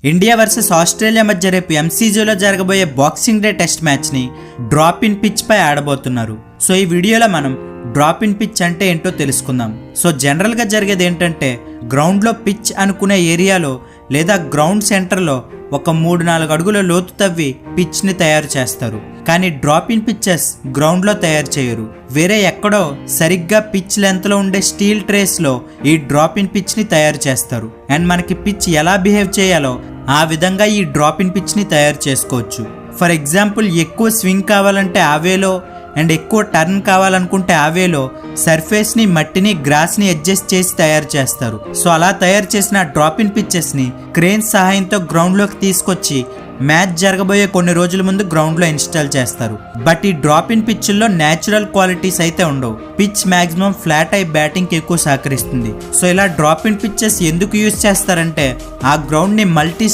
India versus Australia మధ్య రేపు ఎంసీజీలో జరగబోయే బాక్సింగ్ డే టెస్ట్ మ్యాచ్ని డ్రాప్ ఇన్ పిచ్ పై ఆడబోతున్నారు. సో ఈ వీడియోలో మనం డ్రాప్ ఇన్ పిచ్ అంటే ఏంటో తెలుసుకుందాం. సో జనరల్గా జరిగేది ఏంటంటే గ్రౌండ్లో పిచ్ అనుకునే ఏరియాలో లేదా గ్రౌండ్ సెంటర్లో ఒక 3-4 అడుగుల లోతు తవ్వి పిచ్ని తయారు చేస్తారు. కానీ డ్రాప్ ఇన్ పిచ్చెస్ గ్రౌండ్లో తయారు చేయరు. వేరే ఎక్కడో సరిగ్గా పిచ్ లెంత్లో ఉండే స్టీల్ ట్రేస్లో ఈ డ్రాప్ ఇన్ పిచ్ని తయారు చేస్తారు. అండ్ మనకి పిచ్ ఎలా బిహేవ్ చేయాలో ఆ విధంగా ఈ డ్రాప్ ఇన్ పిచ్ని తయారు చేసుకోవచ్చు. ఫర్ ఎగ్జాంపుల్ ఎక్కువ స్వింగ్ కావాలంటే ఆ వేలో అండ్ ఎక్కువ టర్న్ కావాలనుకుంటే ఆ వేలో సర్ఫేస్ని, మట్టిని, గ్రాస్ని అడ్జస్ట్ చేసి తయారు చేస్తారు. సో అలా తయారు చేసిన డ్రాప్ ఇన్ పిచ్చెస్ని క్రేన్స్ సహాయంతో గ్రౌండ్లోకి తీసుకొచ్చి మ్యాచ్ జరగబోయే కొన్ని రోజుల ముందు గ్రౌండ్లో ఇన్స్టాల్ చేస్తారు. బట్ ఈ డ్రాప్ ఇన్ పిచ్ల్లో న్యాచురల్ క్వాలిటీస్ అయితే ఉండవు. పిచ్ మ్యాక్సిమం ఫ్లాట్ అయి బ్యాటింగ్కి ఎక్కువ సహకరిస్తుంది. సో ఇలా డ్రాప్ ఇన్ పిచ్చెస్ ఎందుకు యూజ్ చేస్తారంటే ఆ గ్రౌండ్ని మల్టీ